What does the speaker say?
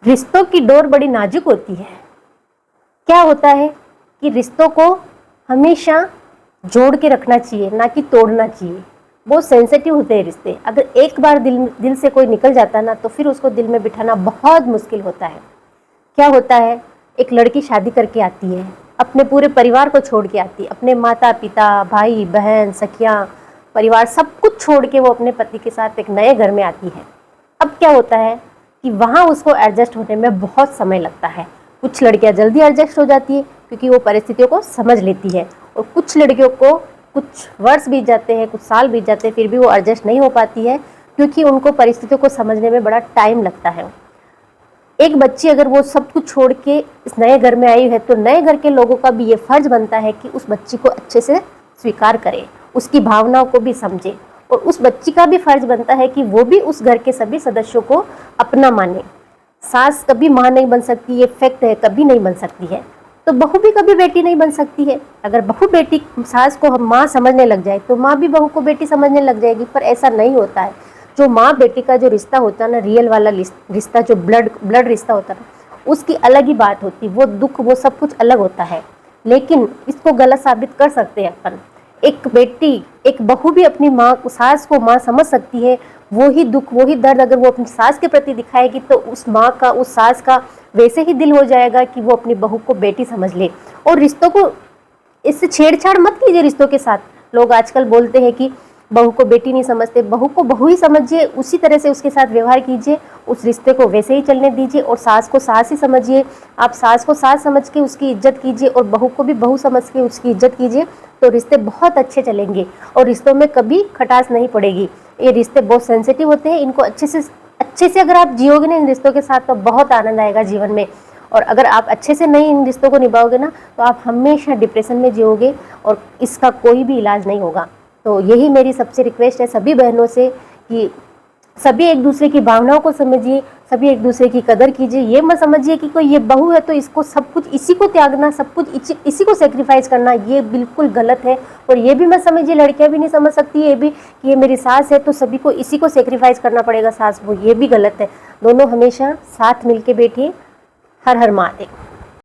रिश्तों की डोर बड़ी नाजुक होती है। क्या होता है कि रिश्तों को हमेशा जोड़ के रखना चाहिए, ना कि तोड़ना चाहिए। बहुत सेंसिटिव होते हैं रिश्ते। अगर एक बार दिल से कोई निकल जाता है ना, तो फिर उसको दिल में बिठाना बहुत मुश्किल होता है। क्या होता है, एक लड़की शादी करके आती है, अपने पूरे परिवार को छोड़ के आती है, अपने माता पिता, भाई बहन, सखियाँ, परिवार सब कुछ छोड़ के वो अपने पति के साथ एक नए घर में आती है। अब क्या होता है कि वहाँ उसको एडजस्ट होने में बहुत समय लगता है। कुछ लड़कियाँ जल्दी एडजस्ट हो जाती है क्योंकि वो परिस्थितियों को समझ लेती है, और कुछ लड़कियों को कुछ वर्ष बीत जाते हैं, कुछ साल बीत जाते हैं, फिर भी वो एडजस्ट नहीं हो पाती है क्योंकि उनको परिस्थितियों को समझने में बड़ा टाइम लगता है। एक बच्ची अगर वो सब कुछ छोड़ के इस नए घर में आई है, तो नए घर के लोगों का भी ये फर्ज बनता है कि उस बच्ची को अच्छे से स्वीकार करे, उसकी भावनाओं को भी समझे, और उस बच्ची का भी फर्ज बनता है कि वो भी उस घर के सभी सदस्यों को अपना माने। सास कभी माँ नहीं बन सकती, ये फैक्ट है, कभी नहीं बन सकती है। तो बहू भी कभी बेटी नहीं बन सकती है। अगर बहू बेटी सास को हम माँ समझने लग जाए, तो माँ भी बहू को बेटी समझने लग जाएगी, पर ऐसा नहीं होता है। जो माँ बेटी का जो रिश्ता होता है ना, रियल वाला रिश्ता, जो ब्लड रिश्ता होता है ना, उसकी अलग ही बात होती है। वो दुख, वो सब कुछ अलग होता है। लेकिन इसको गलत साबित कर सकते हैं अपन। एक बेटी, एक बहू भी अपनी माँ को, सास को माँ समझ सकती है। वो ही दुख, वो ही दर्द अगर वो अपनी सास के प्रति दिखाएगी, तो उस माँ का, उस सास का वैसे ही दिल हो जाएगा कि वो अपनी बहू को बेटी समझ ले। और रिश्तों को इससे छेड़छाड़ मत कीजिए रिश्तों के साथ। लोग आजकल बोलते हैं कि बहू को बेटी नहीं समझते। बहू को बहू ही समझिए, उसी तरह से उसके साथ व्यवहार कीजिए, उस रिश्ते को वैसे ही चलने दीजिए। और सास को सास ही समझिए, आप सास को सास समझ के उसकी इज्जत कीजिए, और बहू को भी बहू समझ के उसकी इज्जत कीजिए, तो रिश्ते बहुत अच्छे चलेंगे और रिश्तों में कभी खटास नहीं पड़ेगी। ये रिश्ते बहुत सेंसिटिव होते हैं, इनको अच्छे से अगर आप जियोगे ना इन रिश्तों के साथ, तो बहुत आनंद आएगा जीवन में। और अगर आप अच्छे से नहीं इन रिश्तों को निभाओगे ना, तो आप हमेशा डिप्रेशन में जियोगे और इसका कोई भी इलाज नहीं होगा। तो यही मेरी सबसे रिक्वेस्ट है सभी बहनों से कि सभी एक दूसरे की भावनाओं को समझिए, सभी एक दूसरे की कदर कीजिए। ये मत समझिए कि कोई ये बहू है तो इसको सब कुछ इसी को त्यागना, सब कुछ इसी को सेक्रीफाइस करना, ये बिल्कुल गलत है। और ये भी मत समझिए, लड़कियां भी नहीं समझ सकती ये भी, कि ये मेरी सास है तो सभी को इसी को सेक्रीफाइस करना पड़ेगा सास को, ये भी गलत है। दोनों हमेशा साथ मिल के बैठिए। हर हर महादेव।